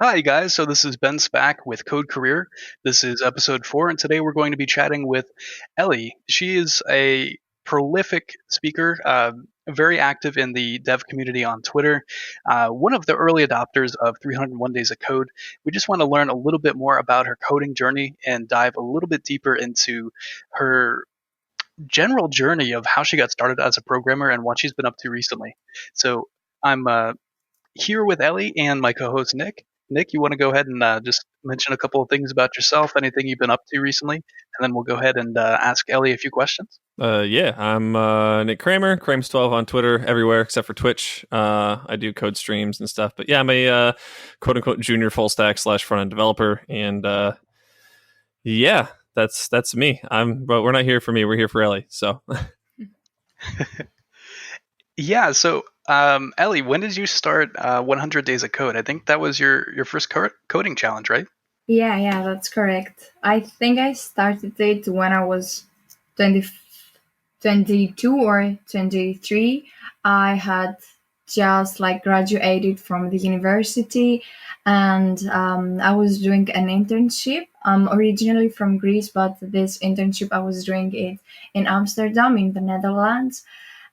Hi, guys. So this is Ben Spack with CodeCareer. This is episode 4, and today we're going to be chatting with Ellie. She is a prolific speaker, very active in the dev community on Twitter, one of the early adopters of 301 Days of Code. We just want to learn a little bit more about her coding journey and dive a little bit deeper into her general journey of how she got started as a programmer and what she's been up to recently. So I'm here with Ellie and my co-host Nick. Nick, you want to go ahead and just mention a couple of things about yourself, anything you've been up to recently, and then we'll go ahead and ask Ellie a few questions. Yeah, I'm Nick Kramer, Krames12 on Twitter, everywhere except for Twitch. I do code streams and stuff, but yeah, I'm a quote unquote junior full stack slash front end developer, and yeah, that's me. But we're not here for me. We're here for Ellie. So Yeah, so Ellie, when did you start 100 Days of Code? I think that was your first coding challenge, right? Yeah, that's correct. I think I started it when I was 20, 22 or 23. I had just like graduated from the university, and I was doing an internship. I'm originally from Greece, but this internship I was doing it in Amsterdam in the Netherlands.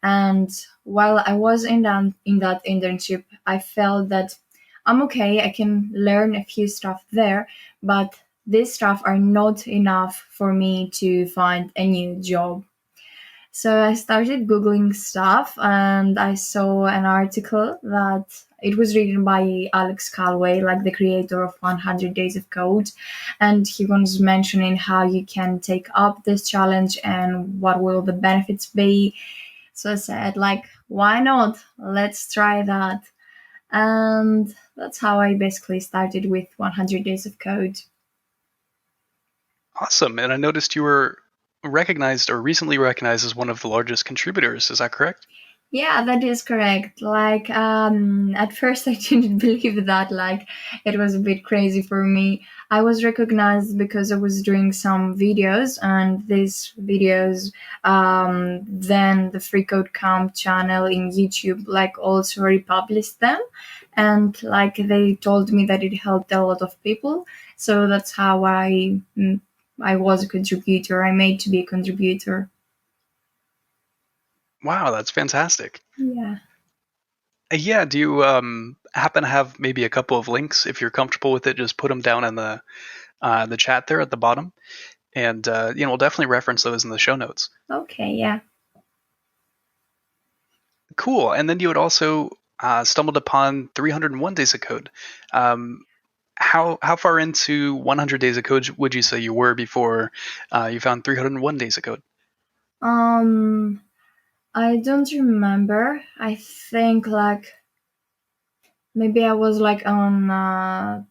And while I was in that internship, I felt that I'm okay. I can learn a few stuff there, but this stuff are not enough for me to find a new job. So I started Googling stuff and I saw an article that it was written by Alex Calway, like the creator of 100 Days of Code. And he was mentioning how you can take up this challenge and what will the benefits be. So I said, like, why not? Let's try that. And that's how I basically started with 100 Days of Code. Awesome. And I noticed you were recognized or recently recognized as one of the largest contributors. Is that correct? Yeah, that is correct. Like, at first I didn't believe that. Like, it was a bit crazy for me. I was recognized because I was doing some videos, and these videos, then the Free Code Camp channel in YouTube, like, also republished them. And, like, they told me that it helped a lot of people. So that's how I was a contributor. I made to be a contributor. Wow, that's fantastic. Yeah. Yeah, do you happen to have maybe a couple of links? If you're comfortable with it, just put them down in the chat there at the bottom, and we'll definitely reference those in the show notes. Okay, yeah. Cool. And then you had also stumbled upon 301 Days of Code. How far into 100 Days of Code would you say you were before you found 301 Days of Code? Um, I don't remember. I think like maybe I was like on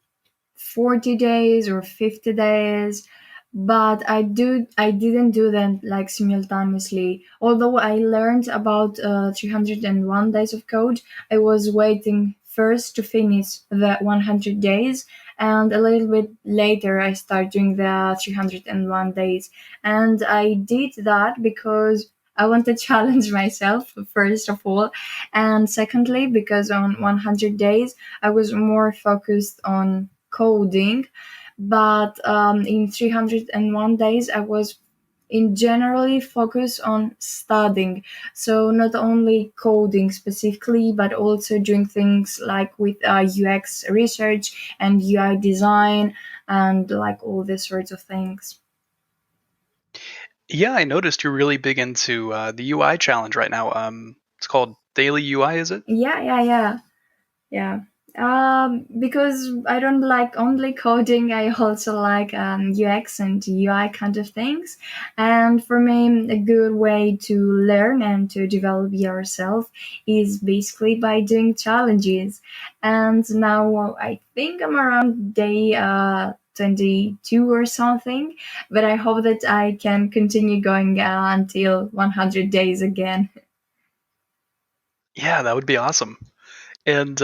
40 days or 50 days, but I didn't do them like simultaneously. Although I learned about 301 days of code, I was waiting first to finish the 100 days, and a little bit later I started doing the 301 days. And I did that because I want to challenge myself, first of all, and secondly, because on 100 days I was more focused on coding, but in 301 days I was in generally focused on studying, so not only coding specifically but also doing things like with UX research and UI design and like all these sorts of things. Yeah, I noticed you're really big into the UI challenge right now. It's called Daily UI, is it? Yeah. Because I don't like only coding, I also like UX and UI kind of things. And for me, a good way to learn and to develop yourself is basically by doing challenges. And now I think I'm around day 22 or something, but I hope that I can continue going until 100 days again. Yeah, that would be awesome. And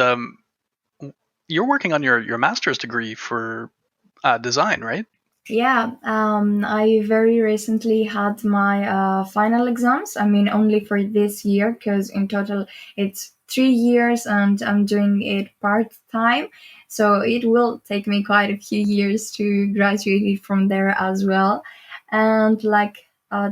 you're working on your master's degree for design, right? Yeah, I very recently had my final exams. I mean, only for this year, because in total it's 3 years and I'm doing it part time. So it will take me quite a few years to graduate from there as well. And like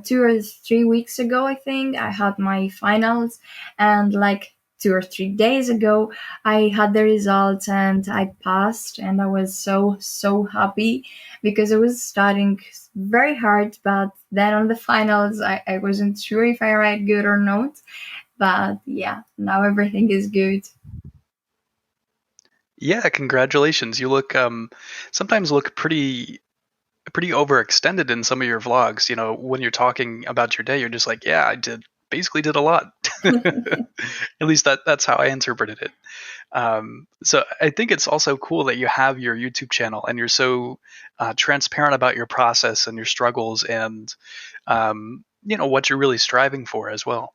2 or 3 weeks ago, I think I had my finals, and like 2 or 3 days ago, I had the results and I passed, and I was so happy because I was studying very hard, but then on the finals, I wasn't sure if I write good or not. But yeah, now everything is good. Yeah, congratulations. You look sometimes look pretty overextended in some of your vlogs. You know, when you're talking about your day, you're just like, yeah, I basically did a lot. At least that's how I interpreted it. So I think it's also cool that you have your YouTube channel and you're so transparent about your process and your struggles and what you're really striving for as well.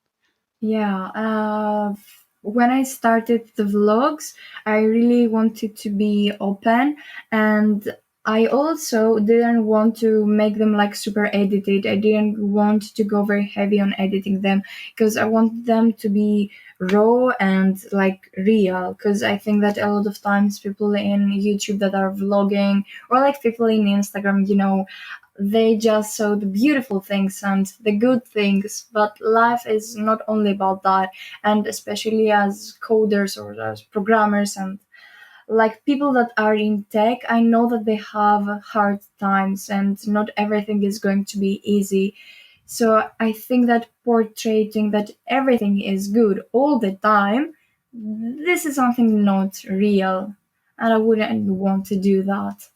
Yeah, when I started the vlogs, I really wanted to be open, and I also didn't want to make them like super edited. I didn't want to go very heavy on editing them because I want them to be raw and like real. Because I think that a lot of times people in YouTube that are vlogging, or like people in Instagram, they just show the beautiful things and the good things, but life is not only about that. And especially as coders or as programmers and like people that are in tech, I know that they have hard times and not everything is going to be easy. So I think that portraying that everything is good all the time, this is something not real, and I wouldn't want to do that.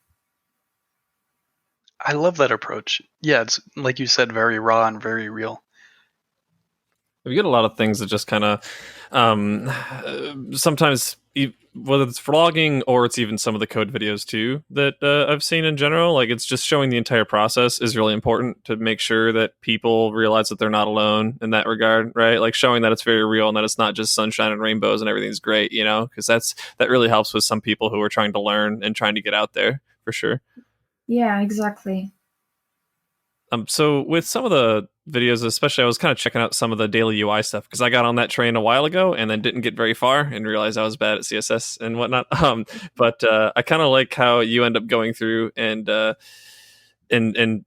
I love that approach. Yeah, it's like you said, very raw and very real. We get a lot of things that just kind of sometimes whether it's vlogging or it's even some of the code videos too that I've seen in general, like it's just showing the entire process is really important to make sure that people realize that they're not alone in that regard, right? Like showing that it's very real and that it's not just sunshine and rainbows and everything's great, because that really helps with some people who are trying to learn and trying to get out there for sure. Yeah, exactly. So with some of the videos, especially, I was kind of checking out some of the daily UI stuff because I got on that train a while ago and then didn't get very far and realized I was bad at CSS and whatnot. But I kind of like how you end up going through and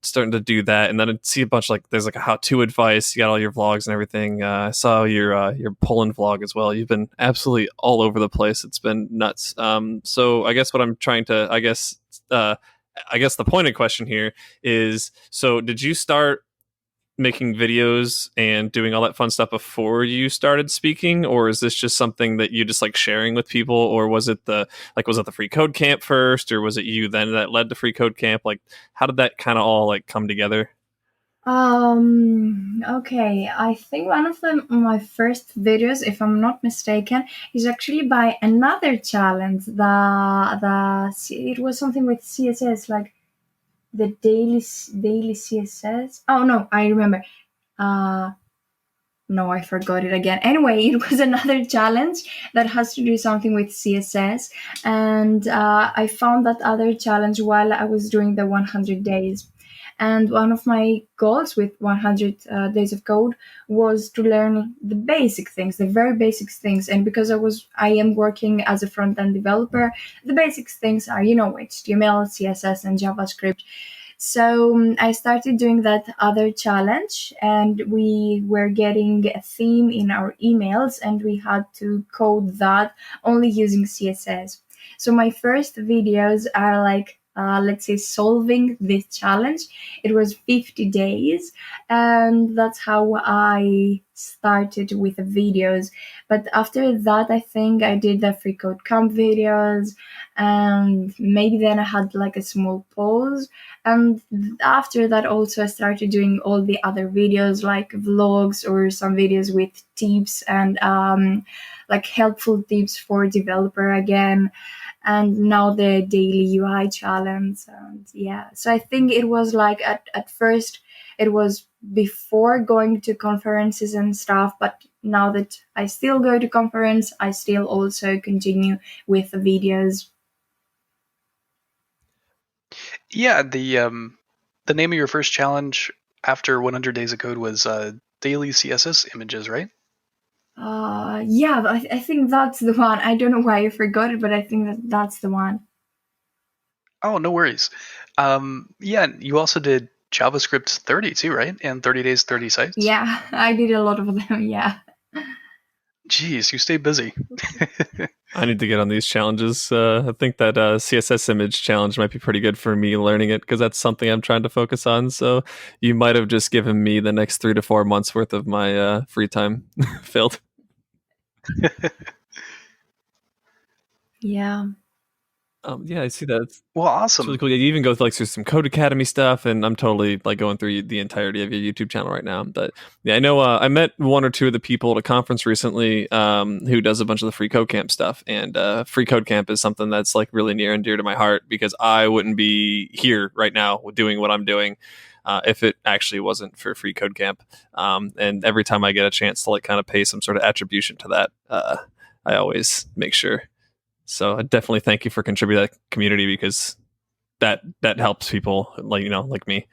starting to do that, and then I see a bunch like there's like a how-to advice. You got all your vlogs and everything. I saw your Poland vlog as well. You've been absolutely all over the place. It's been nuts. So I guess what I'm trying to, I guess the pointed question here is: so did you start making videos and doing all that fun stuff before you started speaking, or is this just something that you just like sharing with people, or was it the free code camp first, or was it you then that led to free code camp? Like how did that kind of all like come together? Okay, I think one of my first videos, if I'm not mistaken, is actually by another challenge. It was something with CSS, like the daily CSS. Oh no, I remember. Uh, no, I forgot it again. Anyway, it was another challenge that has to do something with CSS, and I found that other challenge while I was doing the 100 days. And one of my goals with 100 days of code was to learn the basic things, the very basic things. And because I am working as a front end developer, the basic things are, HTML, CSS, and JavaScript. So I started doing that other challenge, and we were getting a theme in our emails, and we had to code that only using CSS. So my first videos are like, let's say, solving this challenge. It was 50 days, and that's how I started with the videos. But after that, I think I did the free code camp videos, and maybe then I had like a small pause, and after that also I started doing all the other videos like vlogs or some videos with tips and like helpful tips for developer again, and now the daily UI challenge. And yeah, so I think it was like at first it was before going to conferences and stuff, but now that I still go to conference, I still also continue with the videos. Yeah, the name of your first challenge after 100 days of code was daily CSS images, right? Yeah, I think that's the one. I don't know why I forgot it, but I think that's the one. Oh, no worries. Yeah, you also did JavaScript 30 too, right? And 30 days, 30 sites. Yeah, I did a lot of them. Yeah. Jeez, you stay busy. I need to get on these challenges. I think that CSS image challenge might be pretty good for me learning it because that's something I'm trying to focus on. So you might have just given me the next 3 to 4 months worth of my free time filled. Yeah. Yeah, I see that. Well, It's really awesome. cool. Yeah, you even go through some Code Academy stuff, and I'm totally like going through the entirety of your YouTube channel right now. But yeah, I know I met one or two of the people at a conference recently who does a bunch of the free code camp stuff, and free code camp is something that's like really near and dear to my heart because I wouldn't be here right now doing what I'm doing if it actually wasn't for free code camp. And every time I get a chance to like kind of pay some sort of attribution to that, I always make sure. So I definitely thank you for contributing to that community because that helps people like me.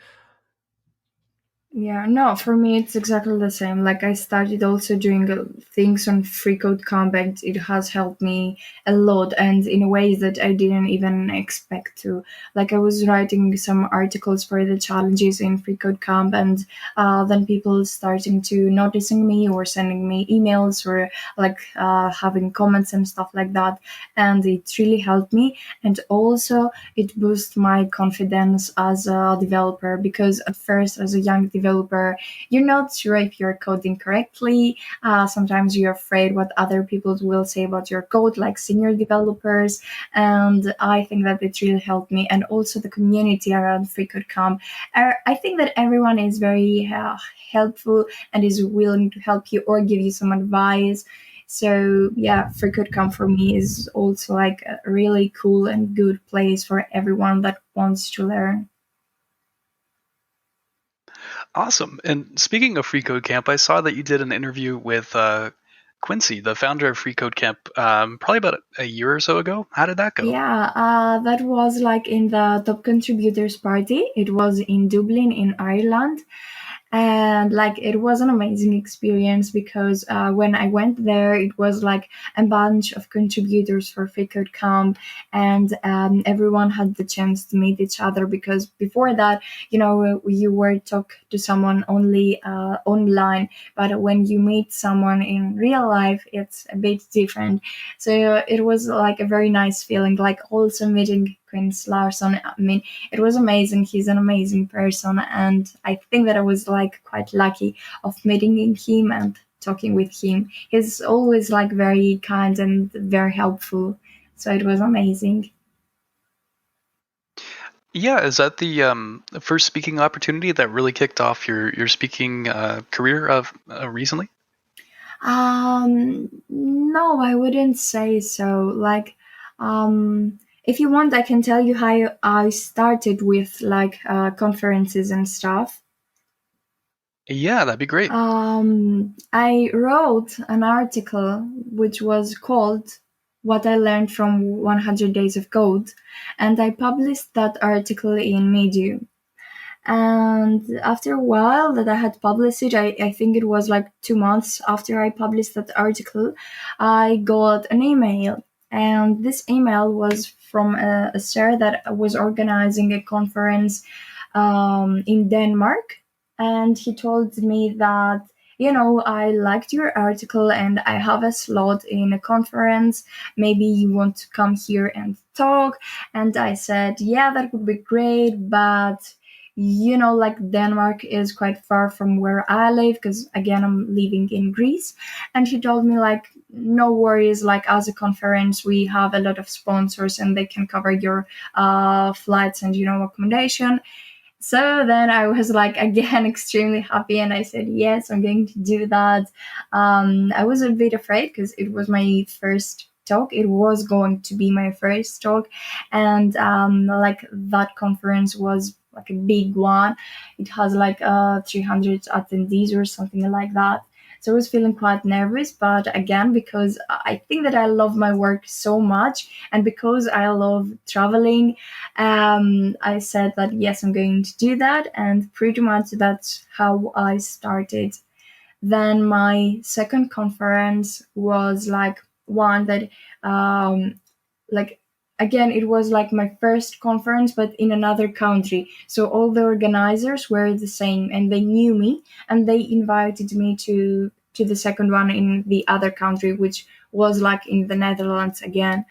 Yeah, no, for me it's exactly the same. Like I started also doing things on free code combat. It has helped me a lot and in ways that I didn't even expect to. Like I was writing some articles for the challenges in free code camp and then people starting to noticing me or sending me emails or like having comments and stuff like that. And it really helped me. And also it boosts my confidence as a developer because at first as a young developer you're not sure if you're coding correctly. Sometimes you're afraid what other people will say about your code, like senior developers, and I think that it really helped me. And also the community around FreeCodeCamp, I think that everyone is very helpful and is willing to help you or give you some advice. So yeah, FreeCodeCamp for me is also like a really cool and good place for everyone that wants to learn. Awesome. And speaking of Free Code Camp, I saw that you did an interview with Quincy, the founder of Free Code Camp, probably about a year or so ago. How did that go? Yeah, that was like in the top contributors party. It was in Dublin in Ireland. And like it was an amazing experience because when I went there, it was like a bunch of contributors for Free Code Camp, and everyone had the chance to meet each other because before that, you were talk to someone only online, but when you meet someone in real life, it's a bit different. So it was like a very nice feeling, like also meeting Quince Larson. I mean, it was amazing. He's an amazing person, and I think that I was like quite lucky of meeting him and talking with him. He's always like very kind and very helpful, so it was amazing. Yeah, is that the first speaking opportunity that really kicked off your speaking career of recently? No, I wouldn't say so. Like, if you want, I can tell you how I started with like conferences and stuff. Yeah, that'd be great. I wrote an article which was called What I Learned from 100 Days of Code, and I published that article in Medium. And after a while that I had published it, I think it was like 2 months after I published that article, I got an email. And this email was from a sir that was organizing a conference in Denmark. And he told me that, I liked your article and I have a slot in a conference. Maybe you want to come here and talk. And I said, yeah, that would be great. But like Denmark is quite far from where I live because again, I'm living in Greece. And he told me like, no worries, like as a conference, we have a lot of sponsors and they can cover your flights and, accommodation. So then I was like again extremely happy and I said yes, I'm going to do that. I was a bit afraid because it was my first talk. It was going to be my first talk, and like that conference was like a big one. It has like 300 attendees or something like that. So I was feeling quite nervous, but again, because I think that I love my work so much, and because I love traveling, I said that yes, I'm going to do that, and pretty much that's how I started. Then my second conference was like one that, like, again, it was like my first conference, but in another country. So all the organizers were the same, and they knew me, and they invited me to the second one in the other country, which was like in the Netherlands again.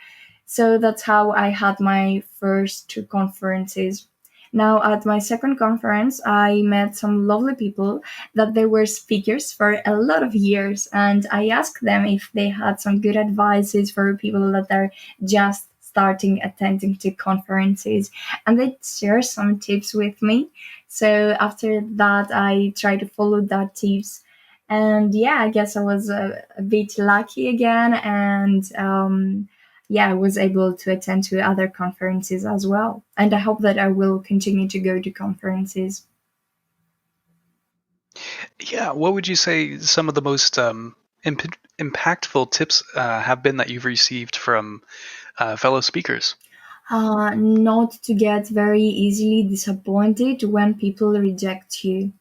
So that's how I had my first two conferences. Now, at my second conference, I met some lovely people that they were speakers for a lot of years, and I asked them if they had some good advices for people that are just starting attending to conferences, and they share some tips with me. So after that, I try to follow that tips, and yeah, I guess I was a bit lucky again, and yeah, I was able to attend to other conferences as well. And I hope that I will continue to go to conferences. Yeah, what would you say some of the most impactful tips have been that you've received from fellow speakers? Not to get very easily disappointed when people reject you,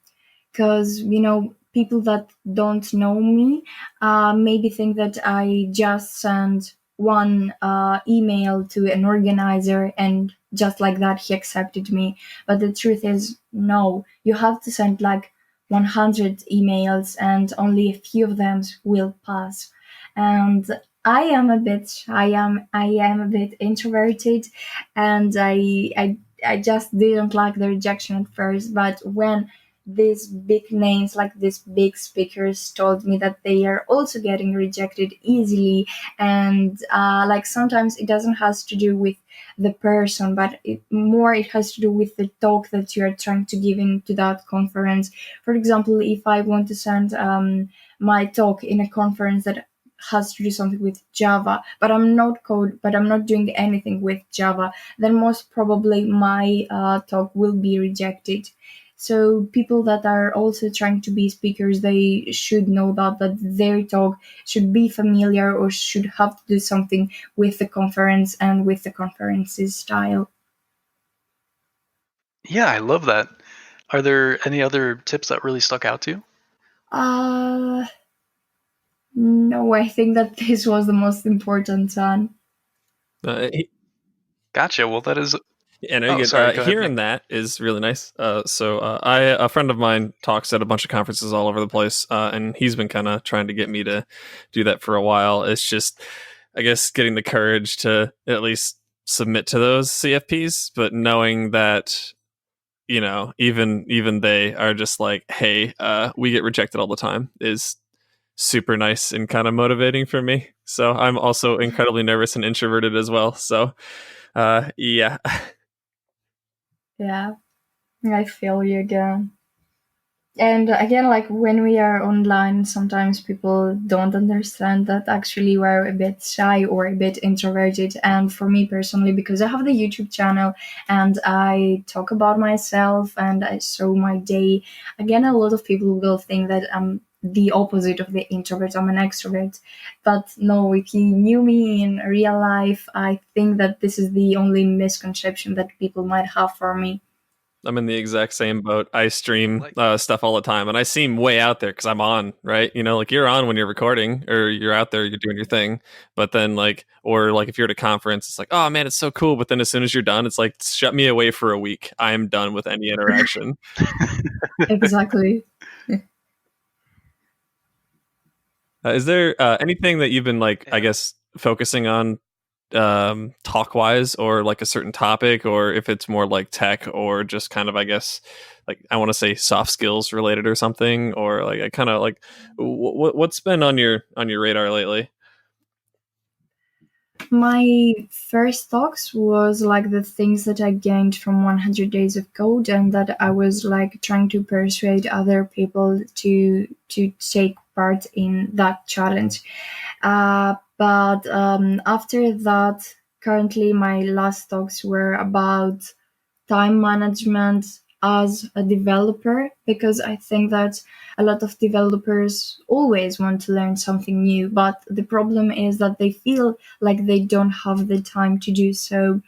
because people that don't know me maybe think that I just send one email to an organizer, and just like that he accepted me. But the truth is, no, you have to send like 100 emails, and only a few of them will pass. And I am a bit introverted, and I just didn't like the rejection at first. But when these big names, like these big speakers, told me that they are also getting rejected easily, and like sometimes it doesn't has to do with the person, but it has to do with the talk that you are trying to give into that conference. For example, if I want to send my talk in a conference that has to do something with Java, but I'm not doing anything with Java, then most probably my talk will be rejected. So people that are also trying to be speakers, they should know that their talk should be familiar or should have to do something with the conference and with the conference's style. Yeah, I love that. Are there any other tips that really stuck out to you? Uh, no, I think that this was the most important one. Gotcha. Well, that is. Yeah, no, you Oh, get sorry. Go ahead, Nick. hearing that is really nice. A friend of mine talks at a bunch of conferences all over the place, and he's been kind of trying to get me to do that for a while. It's just, I guess, getting the courage to at least submit to those CFPs, but knowing that even they are just like, hey, we get rejected all the time is super nice and kind of motivating for me. So I'm also incredibly nervous and introverted as well. So yeah. Yeah, I feel you again. And again, like when we are online, sometimes people don't understand that actually we're a bit shy or a bit introverted. And for me personally, because I have the YouTube channel and I talk about myself and I show my day, again, a lot of people will think that I'm the opposite of the introvert. I'm an extrovert. But no, if you knew me in real life, I think that this is the only misconception that people might have for me. I'm in the exact same boat. I stream stuff all the time, and I seem way out there because I'm on, right? Like you're on when you're recording, or you're out there, you're doing your thing. But then, or if you're at a conference, it's like, oh man, it's so cool. But then as soon as you're done, it's like, shut me away for a week. I am done with any interaction. Exactly. Is there anything that you've been I guess, focusing on talk wise, or like a certain topic, or if it's more like tech or just kind of, I guess, I want to say soft skills related or something, or I kind of what's been on your radar lately? My first talks was like the things that I gained from 100 days of code, and that I was like trying to persuade other people to take part in that challenge. But after that, currently my last talks were about time management, as a developer, because I think that a lot of developers always want to learn something new, but the problem is that they feel like they don't have the time to do so.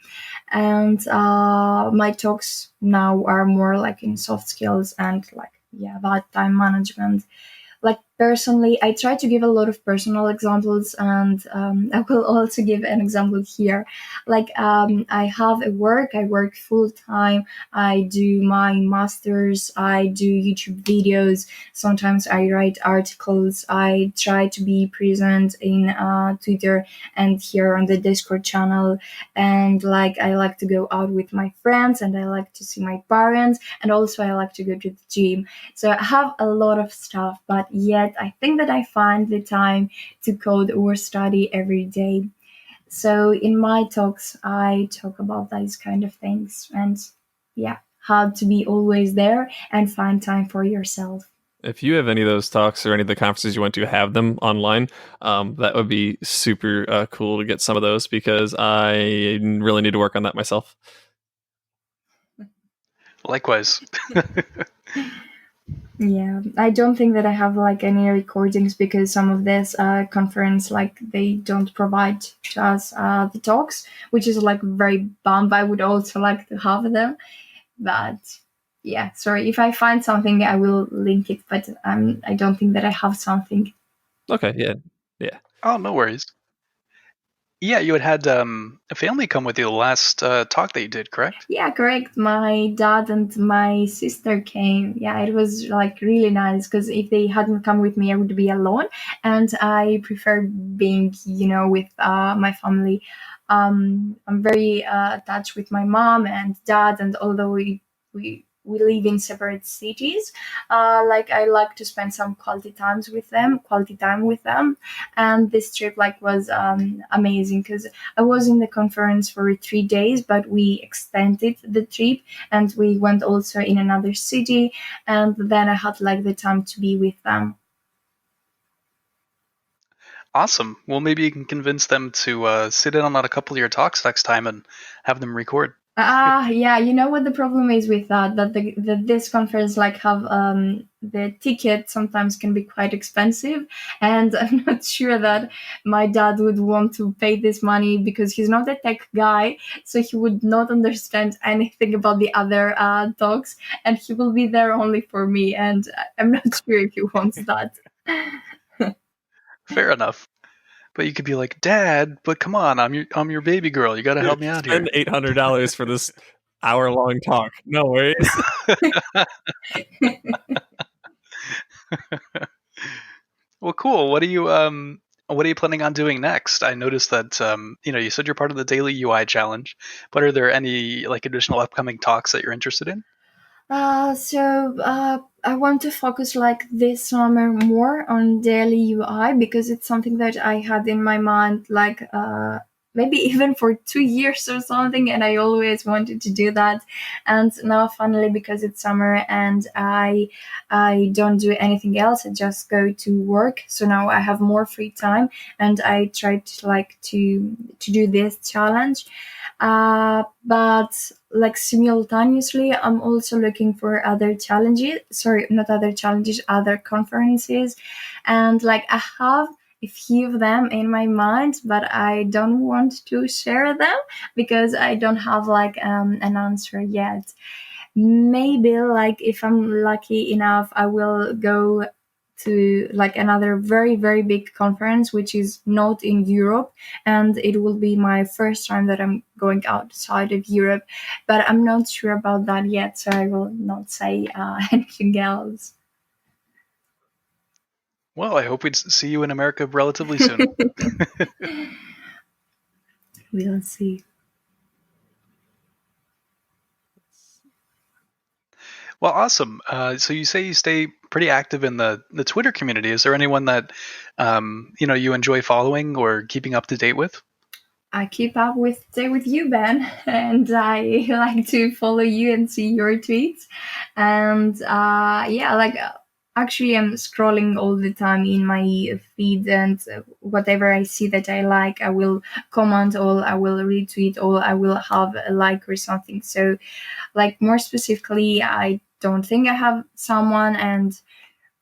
And my talks now are more like in soft skills and like, yeah, about time management. Like personally, I try to give a lot of personal examples, and I will also give an example here. Like I have a work, I work full time, I do my masters, I do YouTube videos, sometimes I write articles, I try to be present in Twitter and here on the Discord channel, and like I like to go out with my friends, and I like to see my parents, and also I like to go to the gym. So I have a lot of stuff, but yet I think that I find the time to code or study every day. So in my talks, I talk about these kind of things, and yeah, how to be always there and find time for yourself. If you have any of those talks or any of the conferences you went to have them online, that would be super cool to get some of those, because I really need to work on that myself. Likewise. Yeah, I don't think that I have like any recordings, because some of this conference, like they don't provide to us the talks, which is like very bummed. I would also like to have them, but yeah, sorry. If I find something, I will link it, but I don't think that I have something. Okay, yeah. Oh, no worries. Yeah, you had a family come with you the last talk that you did, correct? Yeah, correct. My dad and my sister came. Yeah, it was like really nice, because if they hadn't come with me, I would be alone, and I prefer being, with my family. I'm very attached with my mom and dad, and although we live in separate cities, like I like to spend some quality time with them, and this trip like was amazing, because I was in the conference for 3 days, but we extended the trip and we went also in another city, and then I had like the time to be with them. Awesome. Well, maybe you can convince them to sit in on a couple of your talks next time and have them record. Yeah, you know what the problem is with that? That this conference like have the ticket sometimes can be quite expensive, and I'm not sure that my dad would want to pay this money, because he's not a tech guy, so he would not understand anything about the other talks, and he will be there only for me, and I'm not sure if he wants that. Fair enough. But you could be like, Dad, but come on, I'm your baby girl. You got to help me out here. Spend $800 for this hour-long talk. No worries. Well, cool. What are you planning on doing next? I noticed that you said you're part of the daily UI challenge, but are there any like additional upcoming talks that you're interested in? I want to focus like this summer more on daily UI, because it's something that I had in my mind like maybe even for 2 years or something, and I always wanted to do that. And now finally, because it's summer and I don't do anything else, I just go to work. So now I have more free time, and I try to like to do this challenge. But like simultaneously, I'm also looking for other challenges. Sorry, not other challenges, other conferences, and like I have a few of them in my mind, but I don't want to share them because I don't have like an answer yet. Maybe like if I'm lucky enough, I will go to like another very very big conference which is not in Europe, and it will be my first time that I'm going outside of Europe, but I'm not sure about that yet, so I will not say anything else. Well, I hope we see you in America relatively soon. We'll see. Well, awesome. So you say you stay pretty active in the Twitter community. Is there anyone that you enjoy following or keeping up to date with? I keep up with you, Ben, and I like to follow you and see your tweets. And yeah, like actually I'm scrolling all the time in my feed, and whatever I see that I like, I will comment all, I will retweet all, I will have a like or something. So like more specifically, I don't think I have someone, and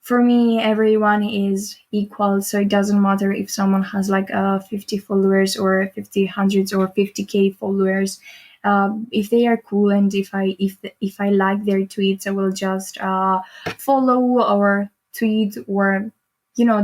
for me everyone is equal, so it doesn't matter if someone has like 50 followers or 50 hundreds or 50k followers. If they are cool, and if I like their tweets, I will just follow or tweet, or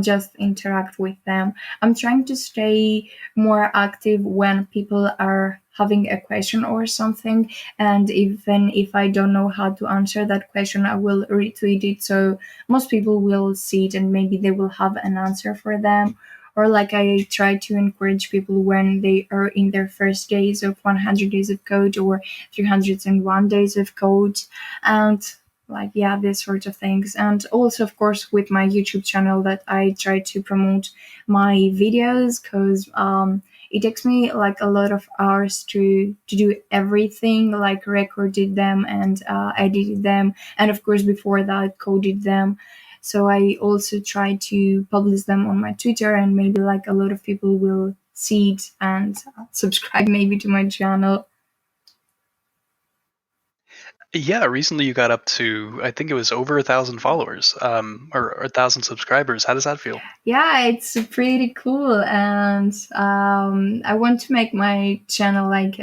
just interact with them. I'm trying to stay more active when people are having a question or something, and even if I don't know how to answer that question, I will retweet it, so most people will see it and maybe they will have an answer for them. Or like I try to encourage people when they are in their first days of 100 days of code or 301 days of code, and like yeah, these sort of things. And also of course with my YouTube channel, that I try to promote my videos, because it takes me like a lot of hours to do everything, like recorded them and edited them, and of course before that coded them. So I also try to publish them on my Twitter, and maybe like a lot of people will see it and subscribe maybe to my channel. Yeah, recently you got up to, I think it was over 1,000 followers, or 1,000 subscribers. How does that feel? Yeah, it's pretty cool, and I want to make my channel like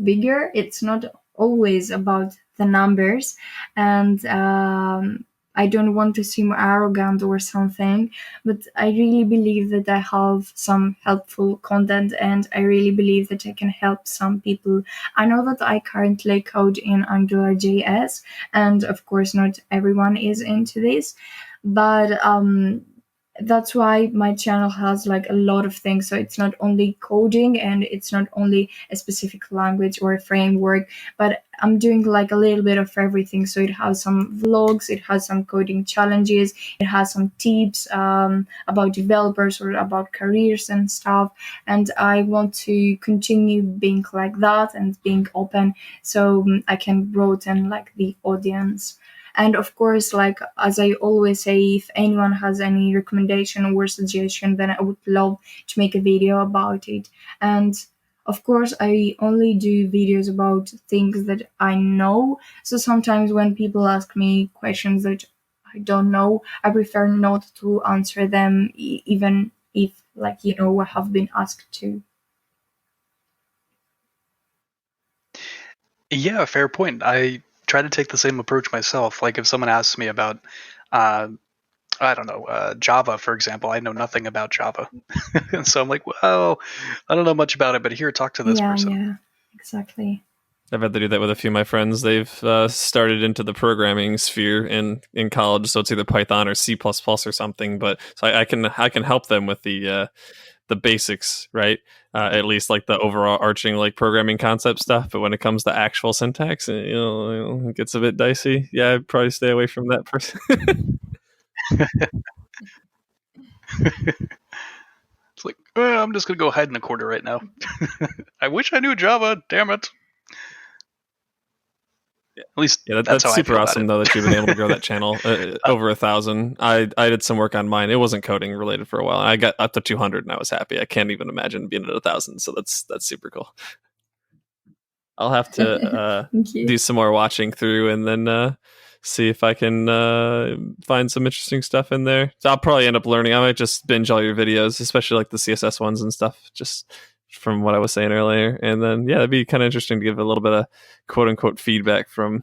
bigger. It's not always about the numbers, and I don't want to seem arrogant or something, but I really believe that I have some helpful content, and I really believe that I can help some people. I know that I currently code in AngularJS, and of course not everyone is into this, but that's why my channel has like a lot of things. So it's not only coding, and it's not only a specific language or a framework, but I'm doing like a little bit of everything. So it has some vlogs, it has some coding challenges, it has some tips about developers or about careers and stuff. And I want to continue being like that and being open, so I can broaden like the audience. And of course, like as I always say, if anyone has any recommendation or suggestion, then I would love to make a video about it. And of course, I only do videos about things that I know. So sometimes when people ask me questions that I don't know, I prefer not to answer them, even if, like, I have been asked to. Yeah, fair point. I try to take the same approach myself. Like if someone asks me about, uh, I don't know, Java, for example, I know nothing about Java. And so I'm like, well, I don't know much about it, but here, talk to this person. Yeah, exactly. I've had to do that with a few of my friends. They've started into the programming sphere in college, so it's either Python or C++ or something. But so I can help them with the basics, right? At least like the overall arching like programming concept stuff. But when it comes to actual syntax, it gets a bit dicey. Yeah, I'd probably stay away from that person. It's like, I'm just gonna go hide in a corner right now. I wish I knew Java. Damn it. At least that's how super I feel awesome about though that you've been able to grow that channel over 1,000. I did some work on mine. It wasn't coding related for a while. I got up to 200 and I was happy. I can't even imagine being at 1,000. So that's super cool. I'll have to do some more watching through and then see if I can find some interesting stuff in there. So I'll probably end up learning. I might just binge all your videos, especially like the CSS ones and stuff, just from what I was saying earlier. And then, yeah, it'd be kind of interesting to give a little bit of quote unquote feedback from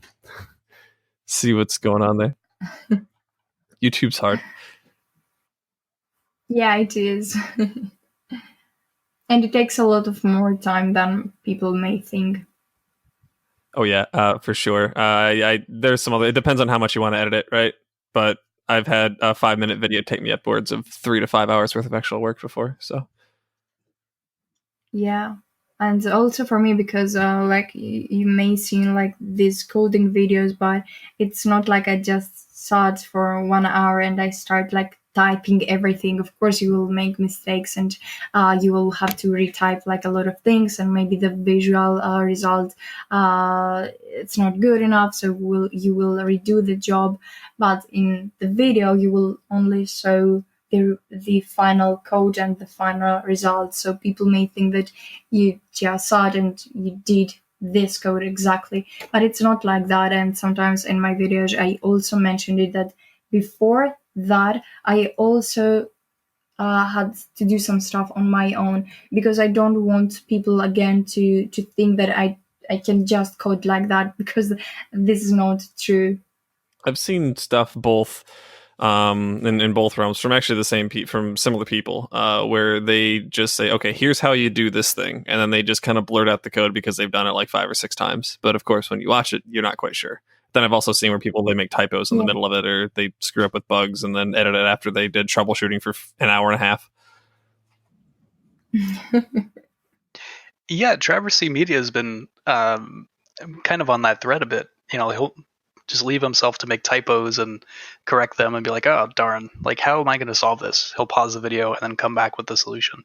see what's going on there. YouTube's hard. Yeah, it is. And it takes a lot of more time than people may think. Oh yeah, for sure. There's some other. It depends on how much you want to edit it, right? But I've had a 5-minute video take me upwards of 3 to 5 hours worth of actual work before. So yeah, and also for me, because like you may see like these coding videos, but it's not like I just sat for 1 hour and I start like typing everything. Of course, you will make mistakes, and you will have to retype like a lot of things, and maybe the visual result it's not good enough, so you will redo the job. But in the video, you will only show the final code and the final result. So people may think that you just saw it and you did this code exactly, but it's not like that. And sometimes in my videos, I also mentioned it that before that, I also had to do some stuff on my own, because I don't want people again to think that I can just code like that, because this is not true. I've seen stuff both in both realms from actually the same from similar people, where they just say, okay, here's how you do this thing, and then they just kind of blurt out the code because they've done it like 5 or 6 times. But of course, when you watch it, you're not quite sure. Then I've also seen where people, they make typos in the middle of it, or they screw up with bugs and then edit it after they did troubleshooting for an hour and a half. Yeah, Traverse C Media has been kind of on that thread a bit. He'll just leave himself to make typos and correct them and be like, oh, darn, like, how am I going to solve this? He'll pause the video and then come back with the solution.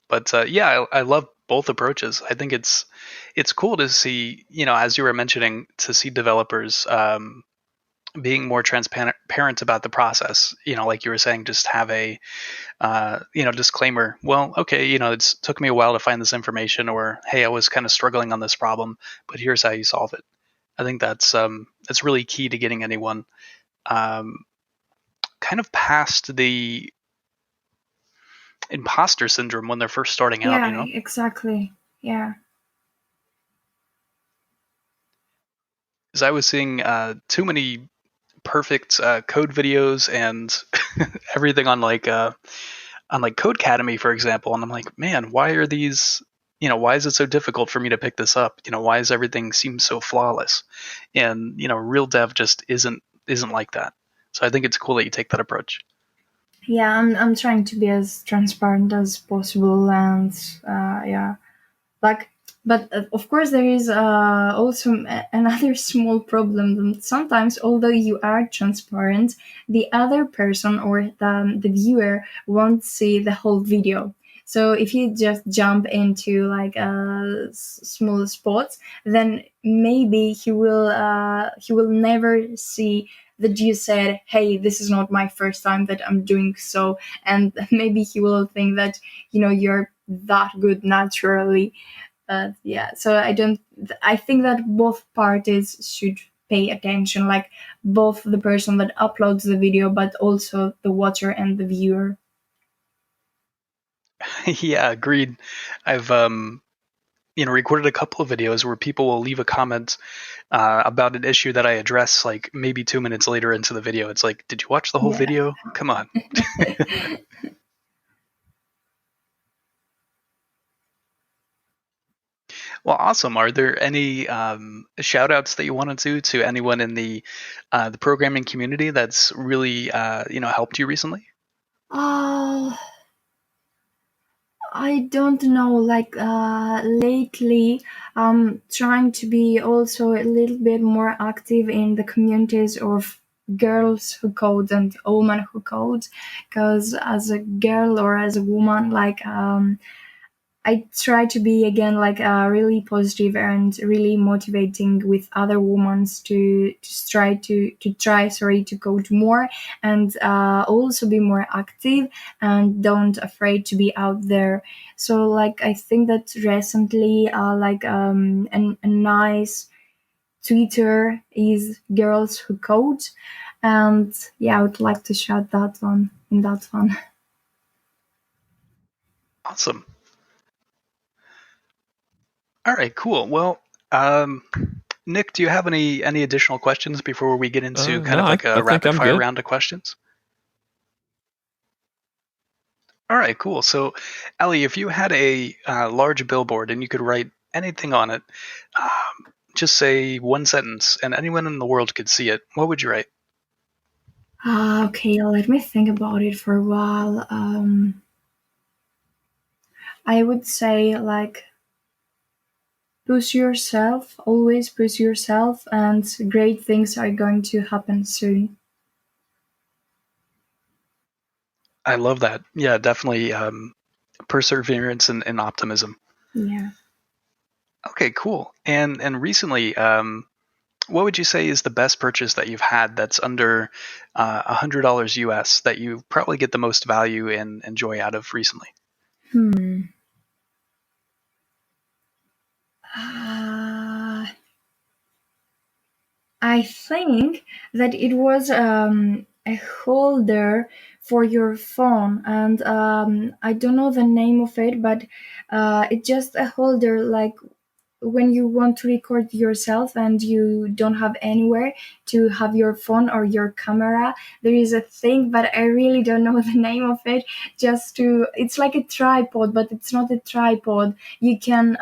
But yeah, I love both approaches. I think it's cool to see, as you were mentioning, to see developers being more transparent about the process. Like you were saying, just have a disclaimer. Well, okay, it's took me a while to find this information, or hey, I was kind of struggling on this problem, but here's how you solve it. I think that's really key to getting anyone kind of past the imposter syndrome when they're first starting out. Yeah, exactly. Yeah. Because I was seeing too many perfect code videos and everything on like CodeCareer, for example, and I'm like, man, why are these? Why is it so difficult for me to pick this up? Why does everything seem so flawless? And real dev just isn't like that. So I think it's cool that you take that approach. Yeah, I'm trying to be as transparent as possible, and yeah, like, but of course there is also another small problem. That sometimes, although you are transparent, the other person or the viewer won't see the whole video. So if you just jump into like small spots, then maybe he will never see that you said, hey, this is not my first time that I'm doing so, and maybe he will think that you're that good naturally. Yeah, so I think that both parties should pay attention, like both the person that uploads the video, but also the watcher and the viewer. Yeah, agreed. I've recorded a couple of videos where people will leave a comment about an issue that I address like maybe 2 minutes later into the video. It's like, did you watch the whole video? Come on. Well, awesome. Are there any shout outs that you want to anyone in the programming community that's really helped you recently? I don't know, like lately I'm trying to be also a little bit more active in the communities of girls who code and women who code, because as a girl or as a woman, like I try to be again like really positive and really motivating with other women to try to code more, and also be more active and don't afraid to be out there. So like I think that recently like a nice Twitter is Girls Who Code, and yeah, I would like to shout that one in that one. Awesome. All right, cool. Well, Nick, do you have any additional questions before we get into kind of like a rapid fire round of questions? All right, cool. So, Ellie, if you had a large billboard and you could write anything on it, just say one sentence, and anyone in the world could see it, what would you write? Okay, let me think about it for a while. I would say like push yourself, always push yourself, and great things are going to happen soon. I love that. Yeah, definitely perseverance and optimism. Yeah. Okay, cool. And recently, what would you say is the best purchase that you've had that's under $100 US that you probably get the most value and joy out of recently? Uh, I think that it was a holder for your phone, and I don't know the name of it, but it's just a holder like when you want to record yourself and you don't have anywhere to have your phone or your camera. There is a thing, but I really don't know the name of it. It's like a tripod, but it's not a tripod. You can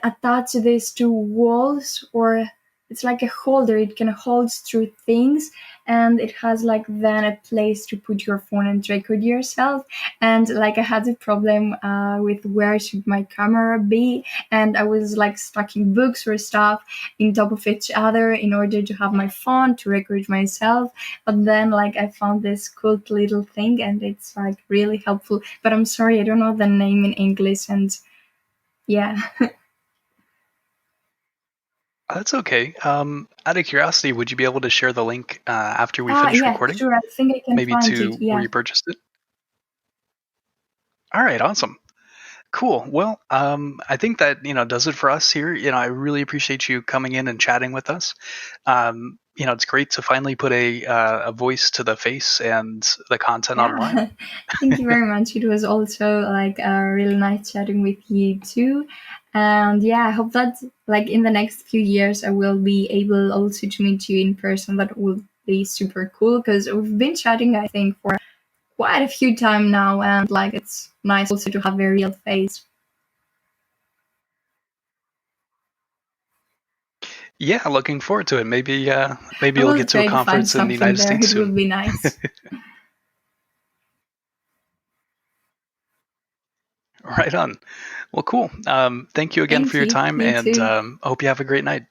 attach this to walls, or it's like a holder. It can hold through things, and it has like then a place to put your phone and record yourself. And like I had a problem with where should my camera be, and I was like stacking books or stuff in top of each other in order to have my phone to record myself. But then like I found this cool little thing, and it's like really helpful. But I'm sorry, I don't know the name in English, and yeah. That's okay. Out of curiosity, would you be able to share the link after we finish Yeah, recording? sure. I think I can Maybe find to it. where Yeah. you purchased it? All right, awesome. Cool. Well, I think that does it for us here. I really appreciate you coming in and chatting with us. It's great to finally put a voice to the face and the content online. Yeah. Thank you very much. It was also like really nice chatting with you too. And yeah, I hope that like in the next few years I will be able also to meet you in person. That will be super cool because we've been chatting, I think, for quite a few time now, and like it's nice also to have a real face. Yeah, looking forward to it. Maybe I you'll will get to a try to find conference in the something United there. States It will soon. be nice. Right on. Well, cool. Thank you again for Thank your you. time, You and too. I hope you have a great night.